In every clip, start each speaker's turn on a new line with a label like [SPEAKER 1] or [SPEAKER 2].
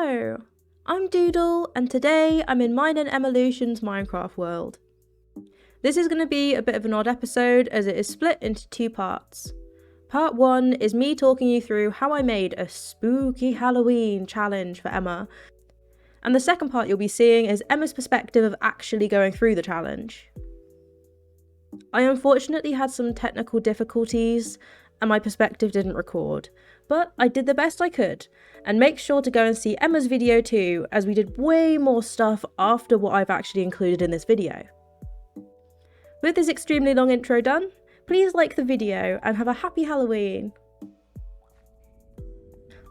[SPEAKER 1] Hello! I'm Doodle, and today I'm in mine and Evolution's Minecraft world. This is going to be a bit of an odd episode as it is split into two parts. Part 1 is me talking you through how I made a spooky Halloween challenge for Emma. And the second part you'll be seeing is Emma's perspective of actually going through the challenge. I unfortunately had some technical difficulties and my perspective didn't record, but I did the best I could. And make sure to go and see Emma's video too, as we did way more stuff after what I've actually included in this video. With this extremely long intro done, please like the video and have a happy Halloween.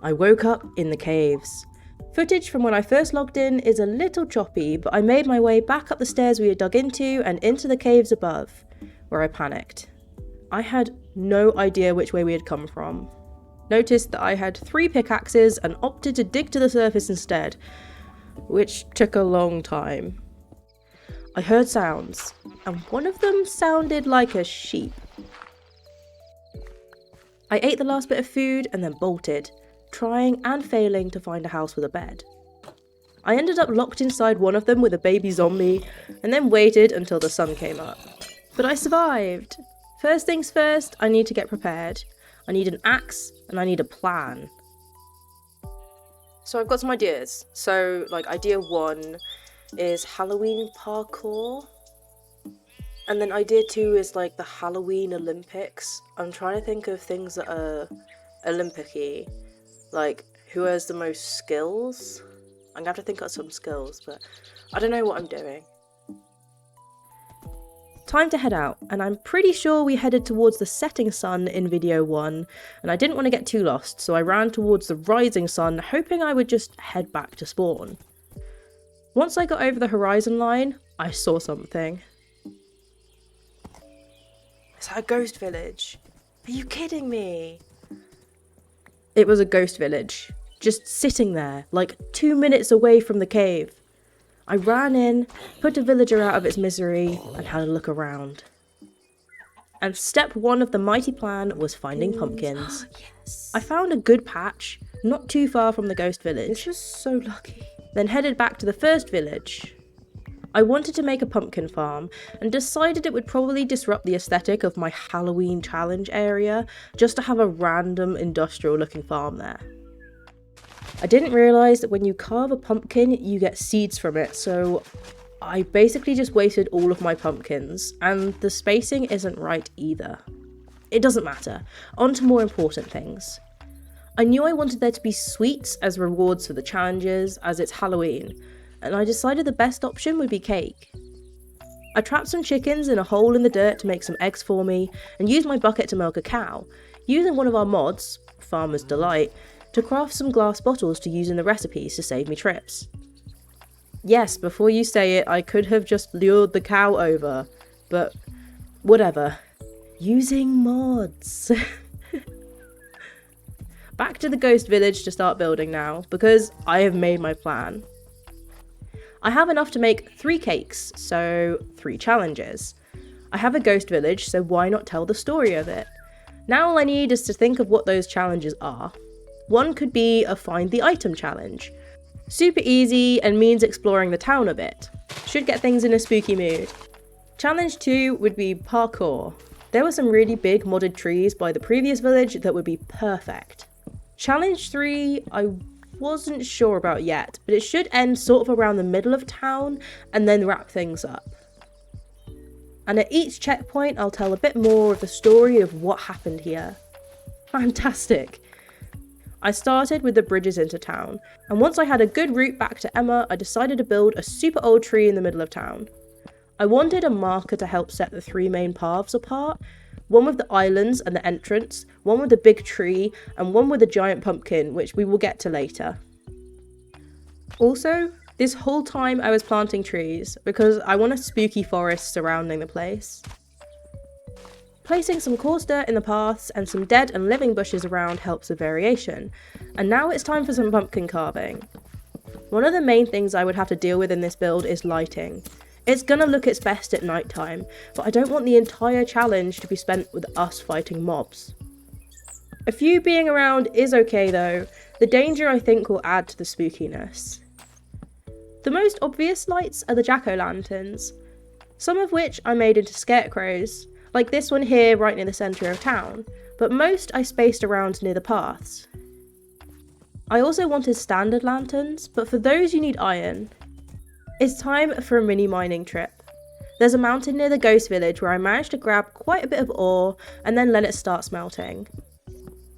[SPEAKER 1] I woke up in the caves. Footage from when I first logged in is a little choppy, but I made my way back up the stairs we had dug into and into the caves above, where I panicked. I had no idea which way we had come from. Noticed that I had 3 pickaxes and opted to dig to the surface instead, which took a long time. I heard sounds, and one of them sounded like a sheep. I ate the last bit of food and then bolted, trying and failing to find a house with a bed. I ended up locked inside one of them with a baby zombie, and then waited until the sun came up. But I survived! First things first, I need to get prepared. I need an axe, and I need a plan. So I've got some ideas. So, idea 1 is Halloween parkour. And then idea 2 is, the Halloween Olympics. I'm trying to think of things that are Olympic-y. Who has the most skills? I'm gonna have to think of some skills, but I don't know what I'm doing. Time to head out, and I'm pretty sure we headed towards the setting sun in video 1, and I didn't want to get too lost, so I ran towards the rising sun, hoping I would just head back to spawn. Once I got over the horizon line, I saw something. Is that a ghost village? Are you kidding me? It was a ghost village, just sitting there, 2 minutes away from the cave. I ran in, put a villager out of its misery, and had a look around. And step 1 of the mighty plan was finding pumpkins. Yes. I found a good patch, not too far from the ghost village. It's just so lucky. Then headed back to the first village. I wanted to make a pumpkin farm, and decided it would probably disrupt the aesthetic of my Halloween challenge area, just to have a random industrial looking farm there. I didn't realise that when you carve a pumpkin, you get seeds from it, so I basically just wasted all of my pumpkins, and the spacing isn't right either. It doesn't matter, on to more important things. I knew I wanted there to be sweets as rewards for the challenges, as it's Halloween, and I decided the best option would be cake. I trapped some chickens in a hole in the dirt to make some eggs for me, and used my bucket to milk a cow, using one of our mods, Farmer's Delight, to craft some glass bottles to use in the recipes to save me trips. Yes, before you say it, I could have just lured the cow over, but whatever. Using mods. Back to the ghost village to start building now, because I have made my plan. I have enough to make 3 cakes, so 3 challenges. I have a ghost village, so why not tell the story of it? Now all I need is to think of what those challenges are. One could be a find the item challenge. Super easy and means exploring the town a bit. Should get things in a spooky mood. Challenge 2 would be parkour. There were some really big modded trees by the previous village that would be perfect. Challenge 3, I wasn't sure about yet, but it should end sort of around the middle of town and then wrap things up. And at each checkpoint, I'll tell a bit more of the story of what happened here. Fantastic! I started with the bridges into town, and once I had a good route back to Emma, I decided to build a super old tree in the middle of town. I wanted a marker to help set the 3 main paths apart, one with the islands and the entrance, one with the big tree, and one with a giant pumpkin, which we will get to later. Also, this whole time I was planting trees, because I want a spooky forest surrounding the place. Placing some coarse dirt in the paths and some dead and living bushes around helps with variation. And now it's time for some pumpkin carving. One of the main things I would have to deal with in this build is lighting. It's gonna look its best at night time, but I don't want the entire challenge to be spent with us fighting mobs. A few being around is okay though, The danger, I think, will add to the spookiness. The most obvious lights are the jack-o'-lanterns, some of which I made into scarecrows, like this one here right near the centre of town, but most I spaced around near the paths. I also wanted standard lanterns, but for those you need iron. It's time for a mini mining trip. There's a mountain near the ghost village where I managed to grab quite a bit of ore and then let it start smelting.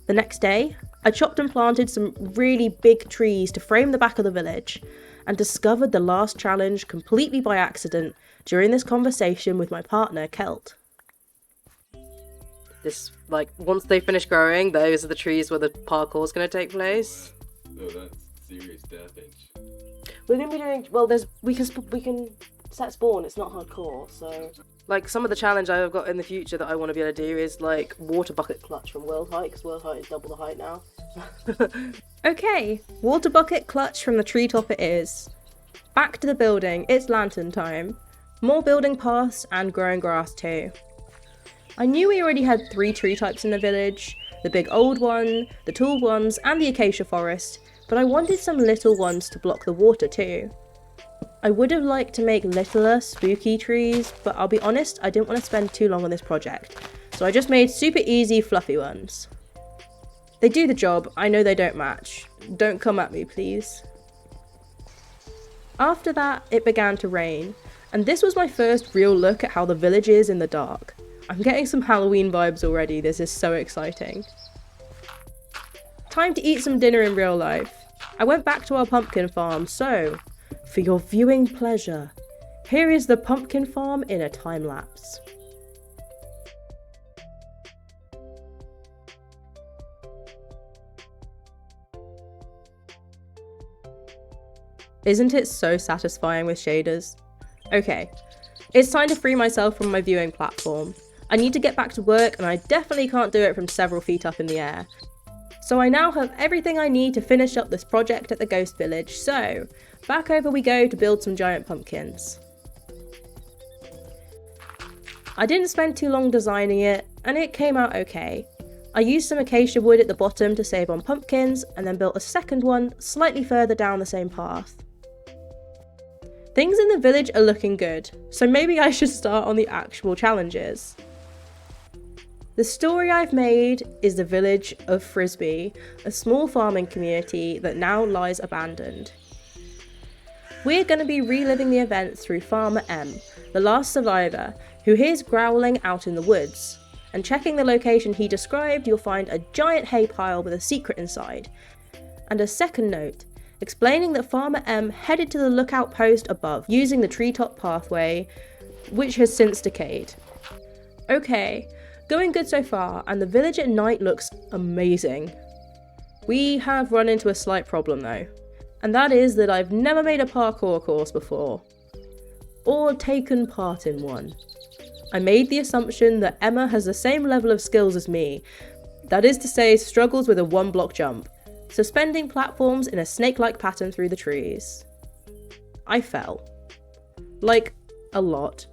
[SPEAKER 1] The next day, I chopped and planted some really big trees to frame the back of the village, and discovered the last challenge completely by accident during this conversation with my partner, Kelt. This, like, once they finish growing, those are the trees where the parkour's going to take place.
[SPEAKER 2] Oh, that's serious damage.
[SPEAKER 1] We're going to be doing, well, we can set spawn, it's not hardcore, so... Like, some of the challenge I've got in the future that I want to be able to do is, like, water bucket clutch from World Height, because World Height is double the height now. Okay, water bucket clutch from the treetop it is. Back to the building, it's lantern time. More building paths and growing grass too. I knew we already had 3 tree types in the village, the big old one, the tall ones, and the acacia forest, but I wanted some little ones to block the water too. I would have liked to make littler, spooky trees, but I'll be honest, I didn't want to spend too long on this project, so I just made super easy, fluffy ones. They do the job, I know they don't match. Don't come at me, please. After that, it began to rain, and this was my first real look at how the village is in the dark. I'm getting some Halloween vibes already, this is so exciting. Time to eat some dinner in real life. I went back to our pumpkin farm, so, for your viewing pleasure, here is the pumpkin farm in a time lapse. Isn't it so satisfying with shaders? Okay, it's time to free myself from my viewing platform. I need to get back to work and I definitely can't do it from several feet up in the air. So I now have everything I need to finish up this project at the ghost village, so back over we go to build some giant pumpkins. I didn't spend too long designing it, and it came out okay. I used some acacia wood at the bottom to save on pumpkins, and then built a second one slightly further down the same path. Things in the village are looking good, so maybe I should start on the actual challenges. The story I've made is the village of Frisbee, a small farming community that now lies abandoned. We're going to be reliving the event through Farmer M, the last survivor, who hears growling out in the woods. And checking the location he described, you'll find a giant hay pile with a secret inside. And a second note, explaining that Farmer M headed to the lookout post above using the treetop pathway, which has since decayed. Okay, going good so far, and the village at night looks amazing. We have run into a slight problem though, and that is that I've never made a parkour course before, or taken part in one. I made the assumption that Emma has the same level of skills as me, that is to say struggles with a 1-block jump, suspending platforms in a snake-like pattern through the trees. I fell. Like, a lot.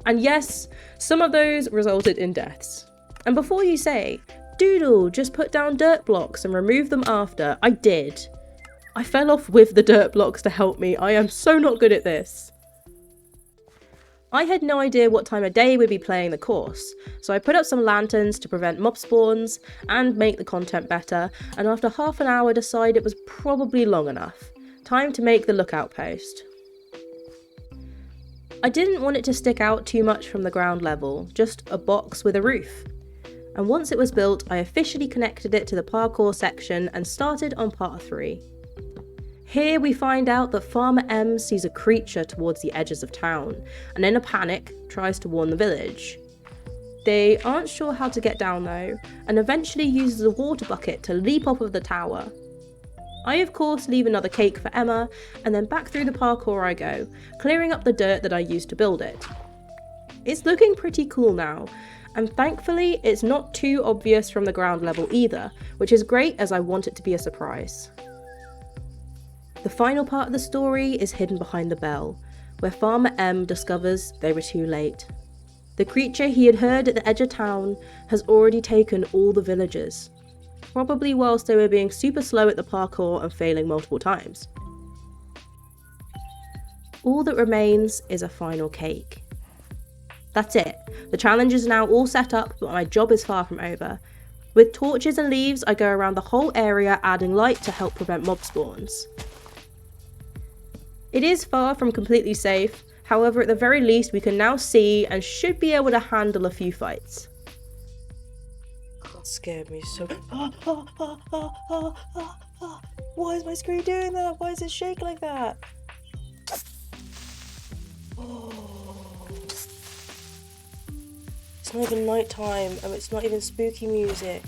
[SPEAKER 1] And yes, some of those resulted in deaths. And before you say, Doodle, just put down dirt blocks and remove them after, I did. I fell off with the dirt blocks to help me, I am so not good at this. I had no idea what time of day we'd be playing the course, so I put up some lanterns to prevent mob spawns and make the content better, and after half an hour decided it was probably long enough. Time to make the lookout post. I didn't want it to stick out too much from the ground level, just a box with a roof. And once it was built, I officially connected it to the parkour section and started on part 3. Here we find out that Farmer M sees a creature towards the edges of town, and in a panic, tries to warn the village. They aren't sure how to get down though, and eventually uses a water bucket to leap off of the tower. I of course leave another cake for Emma, and then back through the parkour I go, clearing up the dirt that I used to build it. It's looking pretty cool now, and thankfully it's not too obvious from the ground level either, which is great as I want it to be a surprise. The final part of the story is hidden behind the bell, where Farmer M discovers they were too late. The creature he had heard at the edge of town has already taken all the villagers. probably whilst they were being super slow at the parkour and failing multiple times. All that remains is a final cake. That's it. The challenge is now all set up, but my job is far from over. With torches and leaves, I go around the whole area adding light to help prevent mob spawns. It is far from completely safe, however at the very least we can now see and should be able to handle a few fights. That scared me so... Why is my screen doing that? Why is it shaking like that? It's not even night time and it's not even spooky music.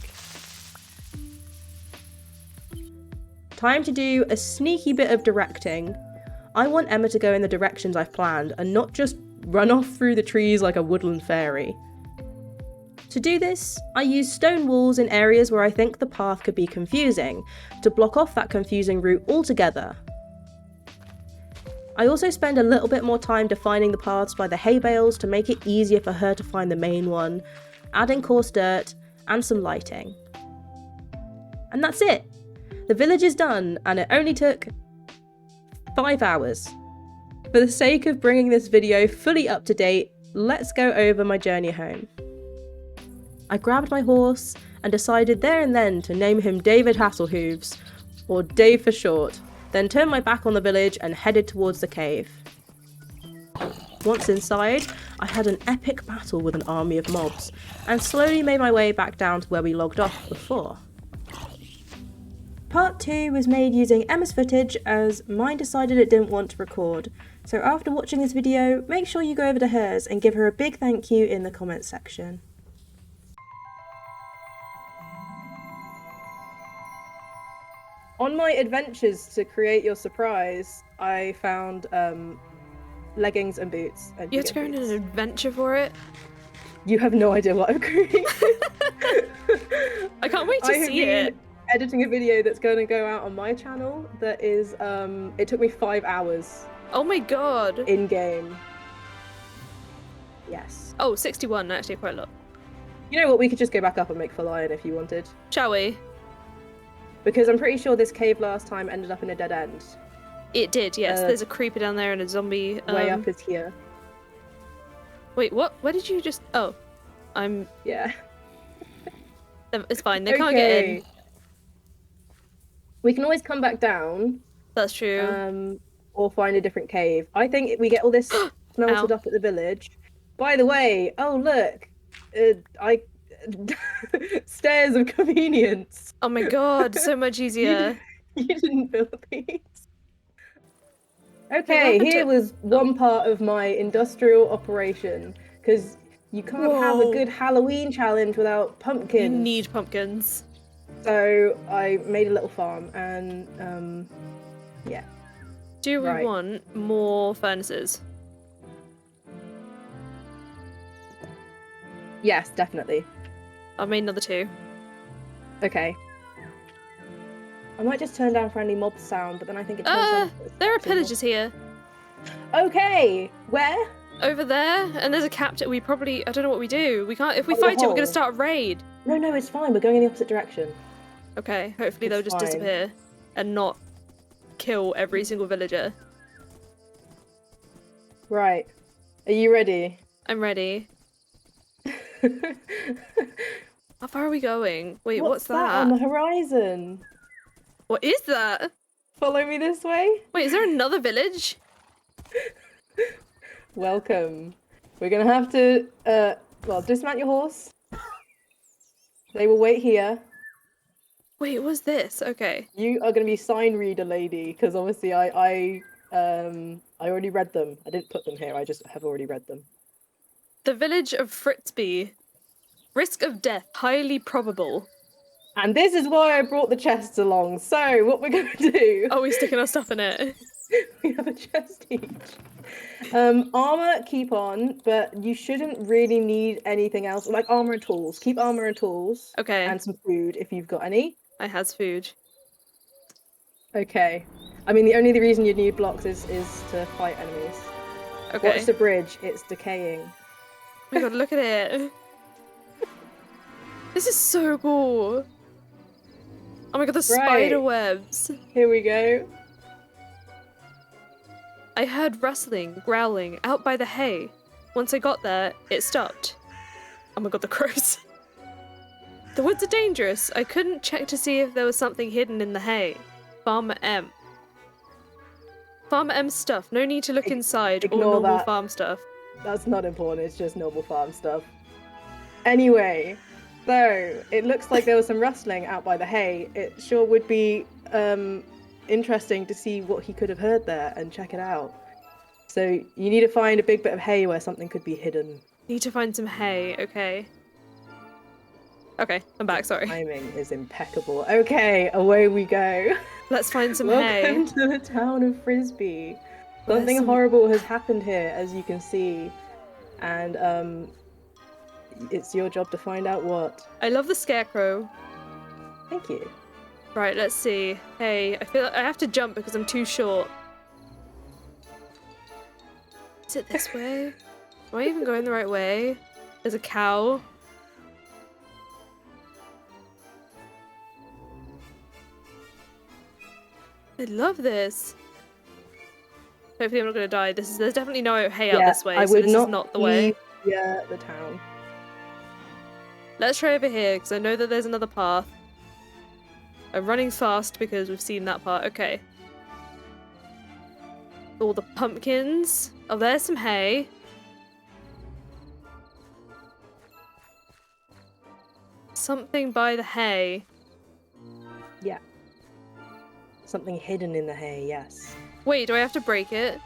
[SPEAKER 1] Time to do a sneaky bit of directing. I want Emma to go in the directions I've planned and not just run off through the trees like a woodland fairy. To do this, I use stone walls in areas where I think the path could be confusing, to block off that confusing route altogether. I also spend a little bit more time defining the paths by the hay bales to make it easier for her to find the main one, adding coarse dirt and some lighting. And that's it! The village is done, and it only took 5 hours. For the sake of bringing this video fully up to date, let's go over my journey home. I grabbed my horse and decided there and then to name him David Hasselhoofs, or Dave for short, then turned my back on the village and headed towards the cave. Once inside, I had an epic battle with an army of mobs, and slowly made my way back down to where we logged off before. Part 2 was made using Emma's footage as mine decided it didn't want to record, so after watching this video, make sure you go over to hers and give her a big thank you in the comments section. On my adventures to create your surprise, I found leggings and boots. And
[SPEAKER 3] you had to go on an adventure for it?
[SPEAKER 1] You have no idea what I'm creating.
[SPEAKER 3] I can't wait to see it.
[SPEAKER 1] Editing a video that's going to go out on my channel that is, it took me 5 hours.
[SPEAKER 3] Oh my god.
[SPEAKER 1] In-game. Yes.
[SPEAKER 3] Oh, 61, actually quite a lot.
[SPEAKER 1] You know what, we could just go back up and make full iron if you wanted.
[SPEAKER 3] Shall we?
[SPEAKER 1] Because I'm pretty sure this cave last time ended up in a dead end.
[SPEAKER 3] It did, yes. There's a creeper down there and a zombie.
[SPEAKER 1] Way up is here.
[SPEAKER 3] Wait, what? Where did you just... Oh.
[SPEAKER 1] Yeah.
[SPEAKER 3] It's fine, they can't get in.
[SPEAKER 1] We can always come back down.
[SPEAKER 3] That's true.
[SPEAKER 1] Or find a different cave. I think we get all this smelted up at the village. By the way, oh look. Stairs of convenience.
[SPEAKER 3] Oh my god, so much easier.
[SPEAKER 1] You didn't build these. Okay, here was one part of my industrial operation, because you can't have a good Halloween challenge without pumpkins.
[SPEAKER 3] You need pumpkins.
[SPEAKER 1] So I made a little farm, and yeah.
[SPEAKER 3] Do we want more furnaces?
[SPEAKER 1] Yes, definitely.
[SPEAKER 3] I've made another 2.
[SPEAKER 1] Okay. I might just turn down for any mob sound, but then I think it turns
[SPEAKER 3] there are pillagers here.
[SPEAKER 1] Okay! Where?
[SPEAKER 3] Over there, and there's a captain. We probably... I don't know what we do. We can't... If we fight it, we're going to start a raid.
[SPEAKER 1] No, it's fine. We're going in the opposite direction.
[SPEAKER 3] Okay, hopefully they'll just disappear and not kill every single villager.
[SPEAKER 1] Right. Are you ready?
[SPEAKER 3] I'm ready. How far are we going? Wait, what's that?
[SPEAKER 1] On the horizon?
[SPEAKER 3] What is that?
[SPEAKER 1] Follow me this way.
[SPEAKER 3] Wait, is there another village?
[SPEAKER 1] Welcome. We're gonna have to, well, dismount your horse. They will wait here.
[SPEAKER 3] Wait, what's this? Okay.
[SPEAKER 1] You are gonna be sign reader lady, because obviously I already read them. I didn't put them here, I just have already read them.
[SPEAKER 3] The village of Fritzby. Risk of death, highly probable.
[SPEAKER 1] And this is why I brought the chests along. So, what we're going to do...
[SPEAKER 3] Oh, we're sticking our stuff in it.
[SPEAKER 1] We have a chest each. Armor, keep on, but you shouldn't really need anything else. Like armor and tools. Keep armor and tools.
[SPEAKER 3] Okay.
[SPEAKER 1] And some food, if you've got any.
[SPEAKER 3] I has food.
[SPEAKER 1] Okay. I mean, the only reason you'd need blocks is to fight enemies.
[SPEAKER 3] Okay.
[SPEAKER 1] Watch the bridge. It's decaying.
[SPEAKER 3] Oh my god, look at it. This is so cool. Oh my god, the
[SPEAKER 1] Right.
[SPEAKER 3] spider webs.
[SPEAKER 1] Here we go.
[SPEAKER 3] I heard rustling, growling, out by the hay. Once I got there, it stopped. Oh my god, the crows. The woods are dangerous. I couldn't check to see if there was something hidden in the hay. Farmer M. Farmer M stuff. No need to look inside or
[SPEAKER 1] ignore
[SPEAKER 3] normal
[SPEAKER 1] that.
[SPEAKER 3] farm stuff.
[SPEAKER 1] That's not important, it's just normal farm stuff. Anyway, so it looks like there was some rustling out by the hay. It sure would be interesting to see what he could have heard there and check it out. So you need to find a big bit of hay where something could be hidden.
[SPEAKER 3] Need to find some hay, okay. Okay, I'm back, sorry.
[SPEAKER 1] Timing is impeccable. Okay, away we go.
[SPEAKER 3] Let's find some hay.
[SPEAKER 1] Welcome to the town of Frisbee.
[SPEAKER 3] Where's
[SPEAKER 1] Something
[SPEAKER 3] some-
[SPEAKER 1] horrible has happened here, as you can see. And it's your job to find out what.
[SPEAKER 3] I love the scarecrow.
[SPEAKER 1] Thank you.
[SPEAKER 3] Right, let's see. Hey, I feel like I have to jump because I'm too short. Is it this way? Am I even going the right way? There's a cow. I love this. Hopefully I'm not gonna die. There's definitely no hay out this way,
[SPEAKER 1] I
[SPEAKER 3] so
[SPEAKER 1] would
[SPEAKER 3] this
[SPEAKER 1] not
[SPEAKER 3] is not the way.
[SPEAKER 1] leave the town.
[SPEAKER 3] Let's try over here, because I know that there's another path. I'm running fast because we've seen that part. Okay. All the pumpkins. Oh, there's some hay. Something by the hay.
[SPEAKER 1] Yeah. Something hidden in the hay, yes.
[SPEAKER 3] Wait, do I have to break it?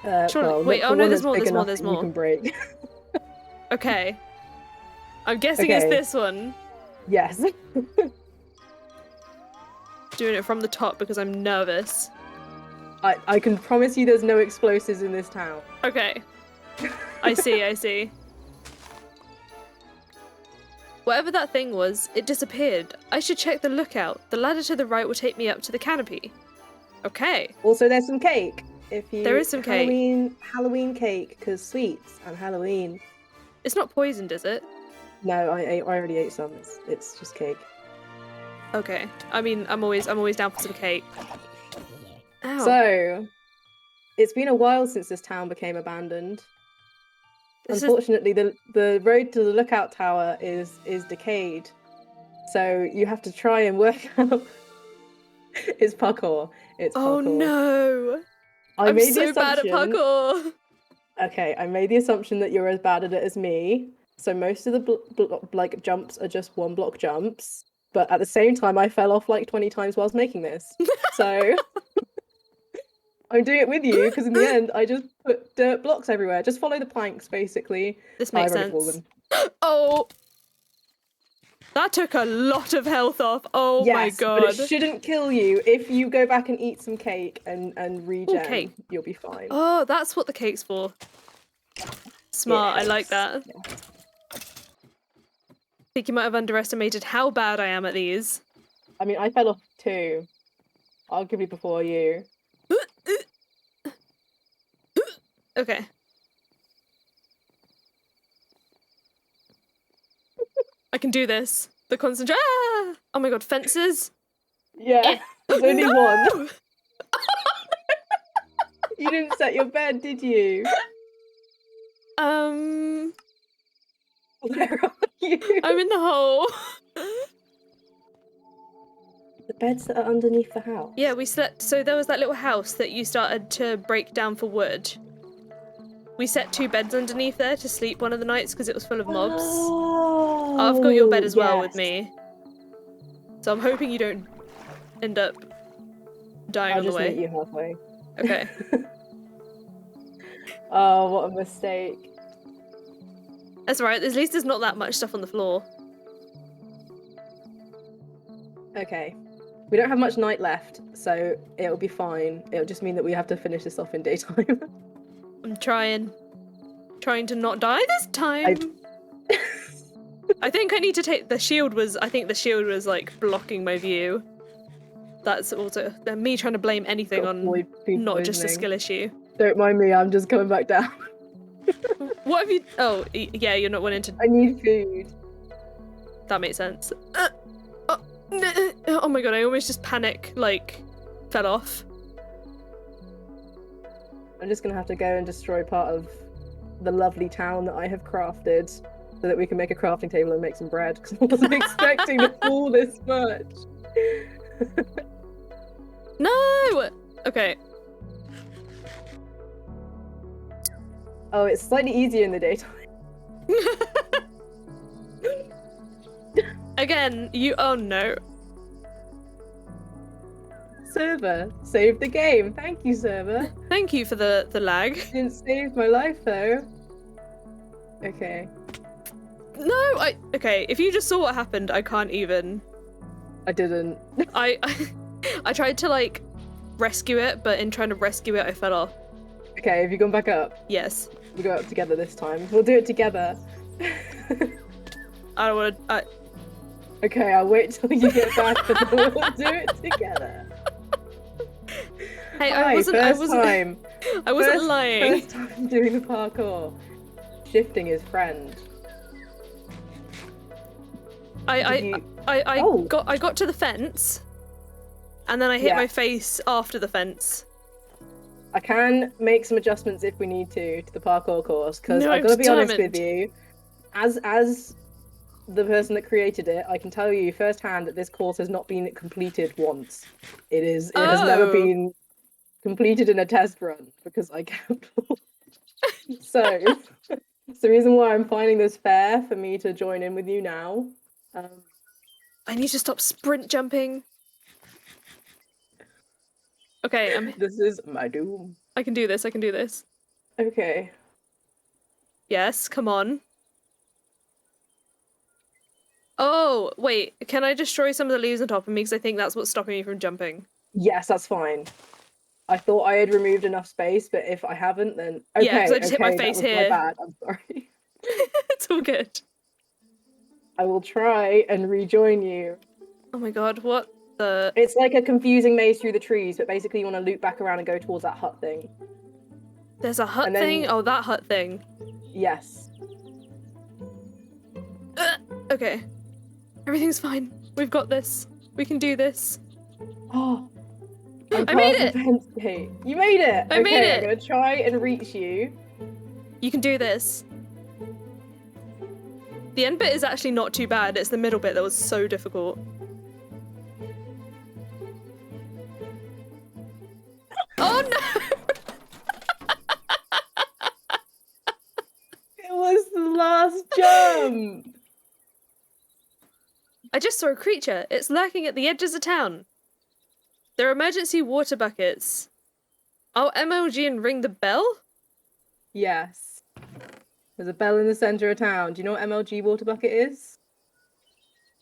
[SPEAKER 3] Surely-
[SPEAKER 1] Well,
[SPEAKER 3] wait,
[SPEAKER 1] look
[SPEAKER 3] oh
[SPEAKER 1] for
[SPEAKER 3] no,
[SPEAKER 1] one
[SPEAKER 3] there's
[SPEAKER 1] that's
[SPEAKER 3] more,
[SPEAKER 1] big
[SPEAKER 3] there's more,
[SPEAKER 1] enough
[SPEAKER 3] there's
[SPEAKER 1] that
[SPEAKER 3] more.
[SPEAKER 1] You can break.
[SPEAKER 3] Okay. I'm guessing it's
[SPEAKER 1] Okay.
[SPEAKER 3] this one.
[SPEAKER 1] Yes.
[SPEAKER 3] Doing it from the top because I'm nervous.
[SPEAKER 1] I can promise you there's no explosives in this town.
[SPEAKER 3] Okay. I see, I see. Whatever that thing was, it disappeared. I should check the lookout. The ladder to the right will take me up to the canopy. Okay.
[SPEAKER 1] Also, there's some cake. If you
[SPEAKER 3] There is some cake.
[SPEAKER 1] Halloween cake, because sweets and Halloween.
[SPEAKER 3] It's not poisoned, is it?
[SPEAKER 1] No, I already ate some. It's just cake.
[SPEAKER 3] Okay. I mean, I'm always down for some cake. Ow.
[SPEAKER 1] So, it's been a while since this town became abandoned.
[SPEAKER 3] This is-
[SPEAKER 1] Unfortunately, the road to the lookout tower is decayed. So you have to try and work out. It's parkour. It's
[SPEAKER 3] Oh
[SPEAKER 1] parkour.
[SPEAKER 3] no!
[SPEAKER 1] I
[SPEAKER 3] I'm
[SPEAKER 1] made the
[SPEAKER 3] so bad at
[SPEAKER 1] assumption-
[SPEAKER 3] parkour.
[SPEAKER 1] Okay, I made the assumption that you're as bad at it as me. So most of the like jumps are just one block jumps. But at the same time, I fell off like 20 times whilst making this. So I'm doing it with you because in the end, I just put dirt blocks everywhere. Just follow the planks, basically.
[SPEAKER 3] This
[SPEAKER 1] Oh,
[SPEAKER 3] makes
[SPEAKER 1] I've already
[SPEAKER 3] sense.
[SPEAKER 1] fallen.
[SPEAKER 3] Oh! That took a lot of health off. Oh my
[SPEAKER 1] Yes,
[SPEAKER 3] god.
[SPEAKER 1] but it shouldn't kill you if you go back and eat some cake and regen.
[SPEAKER 3] cake.
[SPEAKER 1] You'll be fine.
[SPEAKER 3] Oh, that's what the cake's for. Smart, I like
[SPEAKER 1] Yes,
[SPEAKER 3] that.
[SPEAKER 1] yes.
[SPEAKER 3] I think you might have underestimated how bad I am at these.
[SPEAKER 1] I mean, I fell off too. Arguably before you.
[SPEAKER 3] Okay. I can do this. The concentration. Ah! Oh my god, fences.
[SPEAKER 1] Yeah, there's only
[SPEAKER 3] No!
[SPEAKER 1] one. You didn't set your bed, did you? Where are you?
[SPEAKER 3] I'm in the hole.
[SPEAKER 1] The beds that are underneath the house.
[SPEAKER 3] Yeah, we slept. So there was that little house that you started to break down for wood. We set 2 beds underneath there to sleep one of the nights because it was full of mobs.
[SPEAKER 1] Oh,
[SPEAKER 3] I've got your bed as well with
[SPEAKER 1] yes.
[SPEAKER 3] me. So I'm hoping you don't end up dying
[SPEAKER 1] I'll
[SPEAKER 3] on the
[SPEAKER 1] just meet
[SPEAKER 3] way.
[SPEAKER 1] you halfway.
[SPEAKER 3] Okay.
[SPEAKER 1] Oh, what a mistake.
[SPEAKER 3] That's alright, at least there's not that much stuff on the floor.
[SPEAKER 1] Okay. We don't have much night left, so it'll be fine. It'll just mean that we have to finish this off in daytime.
[SPEAKER 3] I'm trying to not die this time. I think I need to take the shield was like blocking my view. That's also me trying to blame anything on
[SPEAKER 1] Avoid food
[SPEAKER 3] not just a
[SPEAKER 1] poisoning.
[SPEAKER 3] skill issue.
[SPEAKER 1] Don't mind me, I'm just coming back down.
[SPEAKER 3] What have you? Oh, yeah, you're not wanting to.
[SPEAKER 1] I need food.
[SPEAKER 3] That makes sense. Oh my god, I almost just panic, like, fell off.
[SPEAKER 1] I'm just gonna have to go and destroy part of the lovely town that I have crafted so that we can make a crafting table and make some bread, because I wasn't expecting to fall this much.
[SPEAKER 3] No! Okay.
[SPEAKER 1] Oh, it's slightly easier in the daytime.
[SPEAKER 3] Again, you. Oh no.
[SPEAKER 1] Server, save the game. Thank you, server.
[SPEAKER 3] Thank you for the lag.
[SPEAKER 1] Didn't save my life though. Okay.
[SPEAKER 3] No, okay, if you just saw what happened, I can't even.
[SPEAKER 1] I didn't.
[SPEAKER 3] I tried to, like, rescue it, but in trying to rescue it, I fell off.
[SPEAKER 1] Okay, have you gone back up?
[SPEAKER 3] Yes.
[SPEAKER 1] We go up together this time. We'll do it together.
[SPEAKER 3] I don't want to.
[SPEAKER 1] Okay, I'll wait till you get back and then we'll do it together.
[SPEAKER 3] Hey,
[SPEAKER 1] Hi,
[SPEAKER 3] I wasn't
[SPEAKER 1] time.
[SPEAKER 3] lying.
[SPEAKER 1] First time doing the parkour. Shifting his friend.
[SPEAKER 3] I got to the fence, and then I hit my face after the fence.
[SPEAKER 1] I can make some adjustments if we need to the parkour course, because
[SPEAKER 3] No,
[SPEAKER 1] I've got to be honest
[SPEAKER 3] determined.
[SPEAKER 1] with you, as the person that created it, I can tell you firsthand that this course has not been completed once. It has never been completed in a test run because I kept. So it's the reason why I'm finding this fair for me to join in with you now.
[SPEAKER 3] I need to stop sprint jumping. Okay,
[SPEAKER 1] This is my doom.
[SPEAKER 3] I can do this. I can do this.
[SPEAKER 1] Okay.
[SPEAKER 3] Yes, come on. Oh, wait. Can I destroy some of the leaves on top of me? Because I think that's what's stopping me from jumping.
[SPEAKER 1] Yes, that's fine. I thought I had removed enough space, but if I haven't, then okay.
[SPEAKER 3] Yeah, because I just hit my face
[SPEAKER 1] that was
[SPEAKER 3] here.
[SPEAKER 1] my bad. I'm sorry.
[SPEAKER 3] It's all good.
[SPEAKER 1] I will try and rejoin you.
[SPEAKER 3] Oh my god, what the...
[SPEAKER 1] It's like a confusing maze through the trees, but basically you want to loop back around and go towards that hut thing.
[SPEAKER 3] There's a hut
[SPEAKER 1] And then-
[SPEAKER 3] thing? Oh, that hut thing.
[SPEAKER 1] Yes.
[SPEAKER 3] Okay. Everything's fine. We've got this. We can do this.
[SPEAKER 1] Oh,
[SPEAKER 3] I made it!
[SPEAKER 1] You made it!
[SPEAKER 3] I made it!
[SPEAKER 1] I'm gonna try and reach you.
[SPEAKER 3] You can do this. The end bit is actually not too bad. It's the middle bit that was so difficult. Oh no!
[SPEAKER 1] It was the last jump!
[SPEAKER 3] I just saw a creature. It's lurking at the edges of town. There are emergency water buckets. I'll MLG and ring the bell?
[SPEAKER 1] Yes. There's a bell in the center of town. Do you know what MLG water bucket is?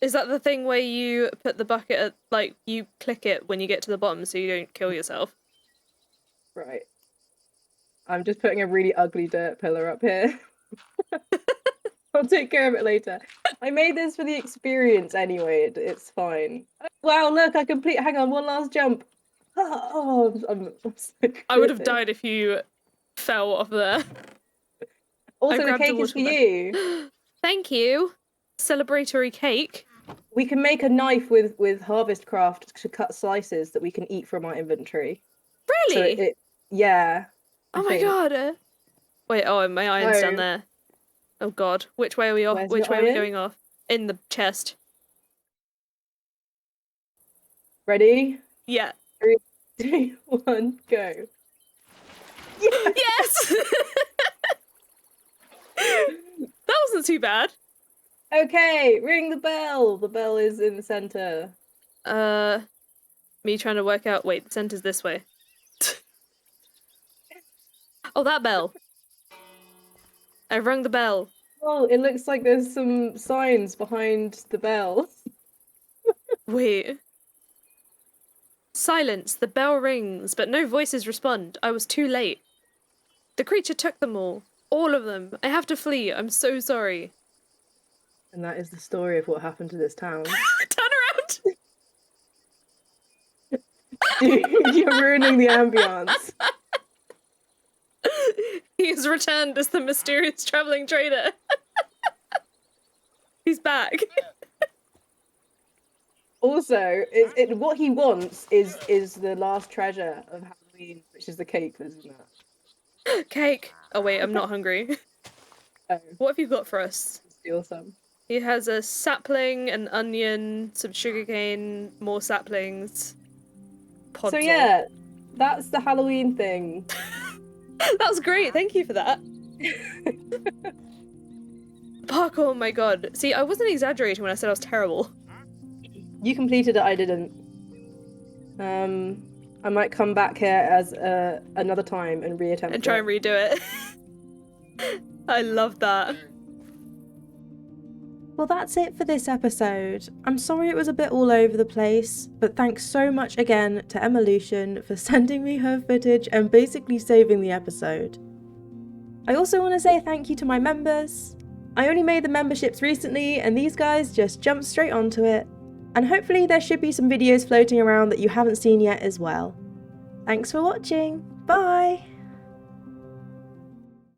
[SPEAKER 3] Is that the thing where you put the bucket at, like, you click it when you get to the bottom so you don't kill yourself?
[SPEAKER 1] Right. I'm just putting a really ugly dirt pillar up here. I'll take care of it later. I made this for the experience anyway. It's fine. Wow, look, I complete. Hang on, one last jump. Oh, I'm so
[SPEAKER 3] I would have
[SPEAKER 1] good.
[SPEAKER 3] died if you fell off there.
[SPEAKER 1] Also, the
[SPEAKER 3] grabbed
[SPEAKER 1] cake
[SPEAKER 3] a
[SPEAKER 1] is for
[SPEAKER 3] water
[SPEAKER 1] you.
[SPEAKER 3] Thank you. Celebratory cake.
[SPEAKER 1] We can make a knife with harvest craft to cut slices that we can eat from our inventory.
[SPEAKER 3] Really?
[SPEAKER 1] So yeah.
[SPEAKER 3] Oh
[SPEAKER 1] I
[SPEAKER 3] my
[SPEAKER 1] think.
[SPEAKER 3] god. Wait, oh, my iron's down there. Oh god. Which way are we off?
[SPEAKER 1] Where's
[SPEAKER 3] Which
[SPEAKER 1] your
[SPEAKER 3] way are we
[SPEAKER 1] iron?
[SPEAKER 3] going off? In the chest.
[SPEAKER 1] Ready?
[SPEAKER 3] Yeah.
[SPEAKER 1] 3, 2, 1, go.
[SPEAKER 3] Yes! That wasn't too bad.
[SPEAKER 1] Okay, ring the bell. The bell is in the center.
[SPEAKER 3] Me trying to work out. Wait, the center's this way. Oh, that bell. I rung the bell.
[SPEAKER 1] Oh, it looks like there's some signs behind the bell.
[SPEAKER 3] Wait. Silence. The bell rings, but no voices respond. I was too late. The creature took them all. All of them. I have to flee. I'm so sorry.
[SPEAKER 1] And that is the story of what happened to this town.
[SPEAKER 3] Turn around!
[SPEAKER 1] You're ruining the ambience.
[SPEAKER 3] He's returned as the mysterious traveling trader. He's back.
[SPEAKER 1] Also, what he wants is the last treasure of Halloween, which is the cake, isn't it?
[SPEAKER 3] Cake! Oh wait, I'm not hungry.
[SPEAKER 1] Oh,
[SPEAKER 3] What have you got for us?
[SPEAKER 1] steal some.
[SPEAKER 3] He has a sapling, an onion, some sugarcane, more saplings. Podzol.
[SPEAKER 1] So yeah, that's the Halloween thing.
[SPEAKER 3] That was great, thank you for that. Parkour, oh my god. See, I wasn't exaggerating when I said I was terrible.
[SPEAKER 1] You completed it, I didn't. I might come back here as another time and reattempt
[SPEAKER 3] And try
[SPEAKER 1] it.
[SPEAKER 3] and redo it. I love that.
[SPEAKER 1] Well, that's it for this episode. I'm sorry it was a bit all over the place, but thanks so much again to Evolution for sending me her footage and basically saving the episode. I also want to say thank you to my members. I only made the memberships recently and these guys just jumped straight onto it. And hopefully there should be some videos floating around that you haven't seen yet as well. Thanks for watching. Bye!